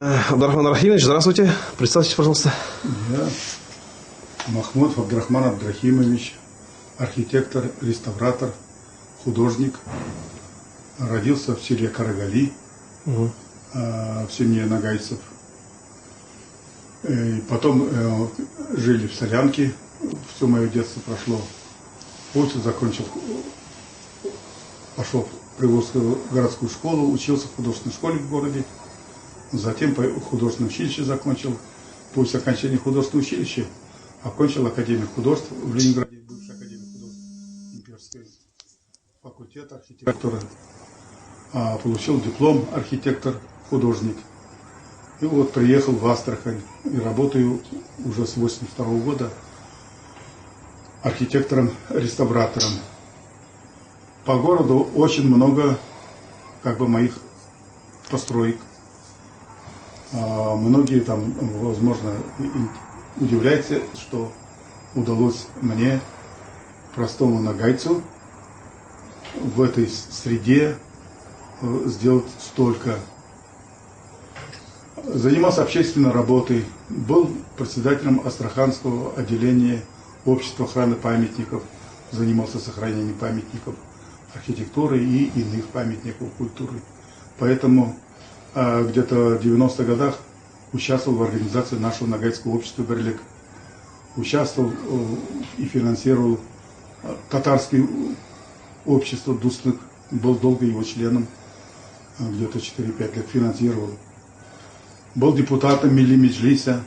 Абдрахман Рахимович, здравствуйте. Представьтесь, пожалуйста. Я Махмуд Абдрахман Абдрахимович, архитектор, реставратор, художник. Родился в селе Карагали, в семье нагайцев. И потом жили в Солянке. Все мое детство прошло. Путь закончил, пошел в Приволжскую городскую школу, учился в художественной школе в городе. Затем художественное училище закончил. После окончания художественного училища окончил Академию художеств в Ленинграде, бывшая Академия художеств, имперский факультет архитектуры. Получил диплом архитектор-художник. И вот приехал в Астрахань и работаю уже с 1982 года архитектором-реставратором. По городу очень много моих построек. Многие там, возможно, удивляются, что удалось мне, простому нагайцу, в этой среде сделать столько. Занимался общественной работой, был председателем Астраханского отделения общества охраны памятников, занимался сохранением памятников архитектуры и иных памятников культуры. Поэтому где-то в 90-х годах участвовал в организации нашего нагайского общества «Берлик». Участвовал и финансировал татарское общество «Дуслык». Был долго его членом, где-то 4-5 лет финансировал. Был депутатом Милли Меджлиса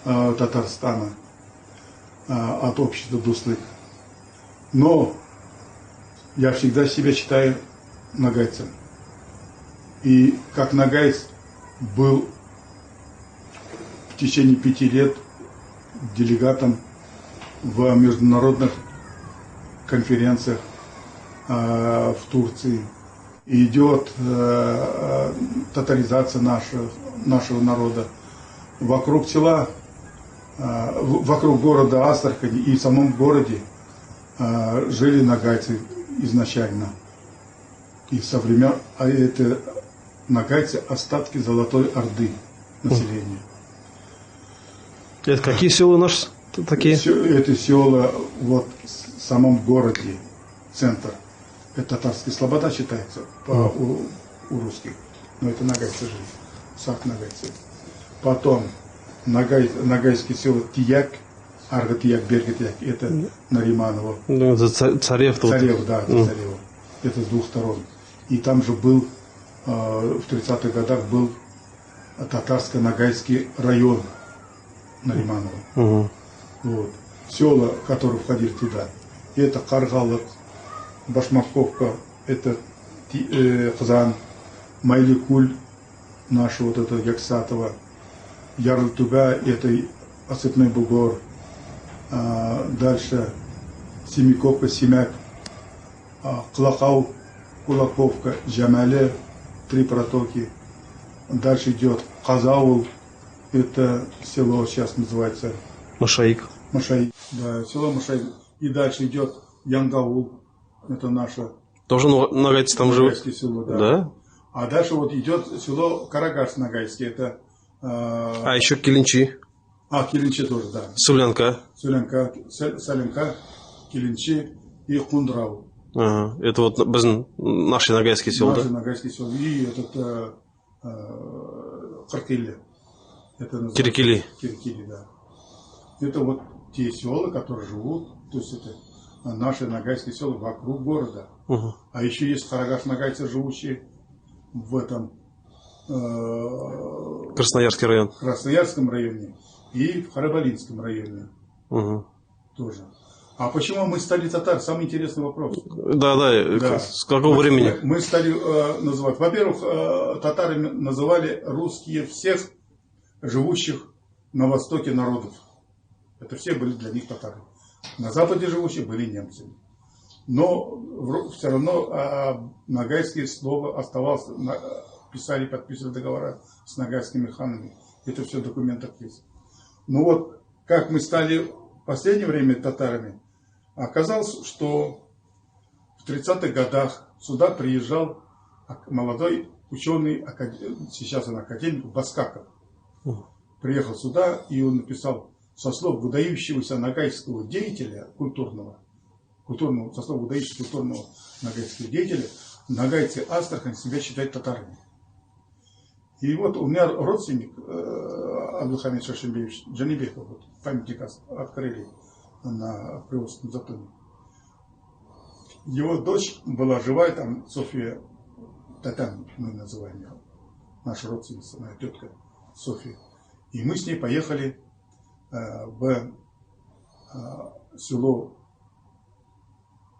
Татарстана от общества «Дуслык». Но я всегда себя считаю нагайцем. И как нагайц был в течение 5 лет делегатом в международных конференциях в Турции. И идет татаризация нашего народа. Вокруг села, вокруг города Астрахани и в самом городе жили нагайцы изначально. И со времен, это нагайцы остатки Золотой Орды населения. Это какие села наши такие? Это села вот в самом городе, центр. Это татарская слобода считается у русских. Но это нагайцы жили. Сак нагайцы. Потом нагайские села Тияк, Аргатияк, Бергатияк, это Нариманово. Ну, это Царев тут. Царев, да, это Царево. Это с двух сторон. И там же был, в 30-х годах был татарско-нагайский район Нариманово. Вот. Села, которые входили туда, это Каргалык, Башмаковка, это Хзан, Майликуль, наша вот эта Яксатова, Ярлтуга, это Осыпной Бугор, дальше Семиковка, Семяк, Клахау, Кулаковка, Джамале, 3 протоки. Дальше идет Казаул, это село сейчас называется Машаик. Машаик, да, село Машаик. И дальше идет Янгаул, это наше. Тоже нагайцы там живут? Село, да. Да? А дальше вот идет село Карагаш-Нагайский, это... еще Килинчи. Килинчи тоже, да. Сулянка. Саленка, Килинчи и Хундрау. Ага. Это вот наши нагайские села, да? Наши нагайские села. И этот Харкили. Кирикили. Кирикили, да. Это вот те села, которые живут, то есть это наши нагайские села вокруг города. А еще есть Карагаш-Нагайцы, живущие в этом Красноярский район. Красноярском районе и в Харабалинском районе. Тоже. А почему мы стали татар? Самый интересный вопрос. Да. С какого времени? Мы стали называть. Во-первых, татарами называли русские всех живущих на востоке народов. Это все были для них татары. На западе живущие были немцами. Но все равно нагайское слово оставалось, подписывали договора с нагайскими ханами. Это все в документах есть. Ну вот, как мы стали в последнее время татарами, оказалось, что в 30-х годах сюда приезжал молодой ученый, сейчас он академик, Баскаков. Приехал сюда, и он написал со слов выдающегося нагайского деятеля культурного, со слов выдающегося культурного нагайского деятеля, нагайцы Астрахань себя считают татарами. И вот у меня родственник Абдулхамид Шашимбеевич Джанибеков, вот, памятник открыли на Приволжском затоне. Его дочь была живая, там Софья Татан, мы называем ее, наша родственница, моя тетка Софья. И мы с ней поехали в село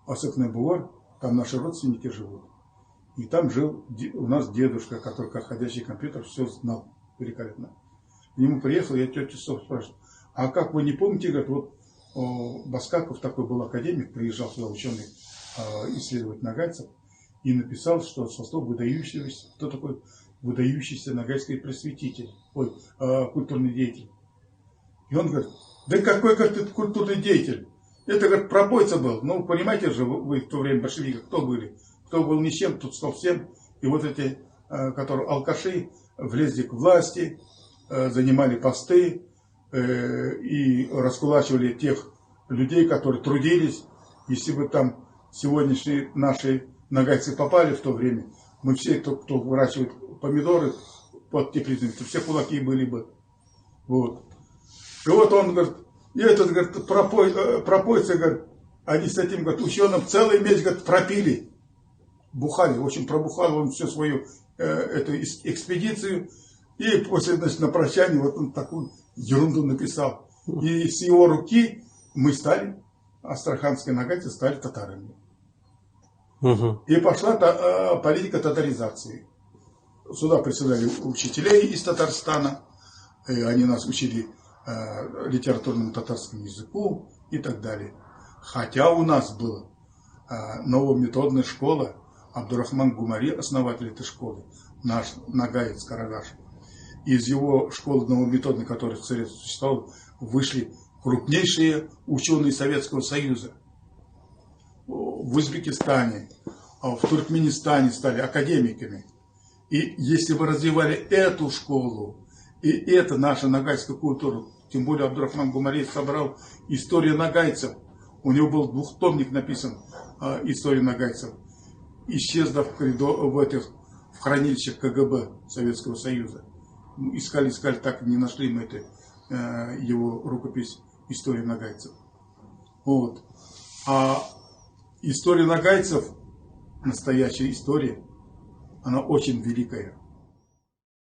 Осыпный Бугор, там наши родственники живут. И там жил у нас дедушка, который как ходячий компьютер все знал великолепно. К нему приехал, я тетю Софью спрашиваю, а как вы не помните, говорит, вот Баскаков такой был академик, приезжал сюда ученый исследовать нагайцев, и написал, что со слов выдающегося, кто такой выдающийся нагайский просветитель, культурный деятель. И он говорит, да какой, говорит, это культурный деятель? Это, говорит, пробойца был. Ну, понимаете же, вы в то время большевики, кто были? Кто был ничем, тут стал всем. И вот эти, которые алкаши, влезли к власти, занимали посты и раскулачивали тех людей, которые трудились. Если бы там сегодняшние наши нагайцы попали в то время, мы все, кто выращивает помидоры под теплицами, то все кулаки были бы. Вот. И вот он говорит, и этот, говорит, пропойцы, говорит, они с этим, говорит, ученым целый месяц, говорит, пропили. Бухали, в общем, пробухал он всю свою эту экспедицию. И после, значит, на прощание вот он такую ерунду написал. И с его руки мы стали, астраханские нагайцы стали татарами. И пошла политика татаризации. Сюда присылали учителей из Татарстана. И они нас учили литературному татарскому языку и так далее. Хотя у нас была новометодная школа. Абдурахман Гумари, основатель этой школы, наш нагаец Карагаш. Из его школы новометодной, которая в Царе существовала, вышли крупнейшие ученые Советского Союза. В Узбекистане, в Туркменистане стали академиками. И если бы развивали эту школу, и это наша нагайская культура, тем более Абдурахман Гумари собрал историю нагайцев, у него был двухтомник написан «История нагайцев», исчезла в хранилищах КГБ Советского Союза. Искали, так и не нашли мы его рукопись «История нагайцев». Вот. А история нагайцев, настоящая история, она очень великая.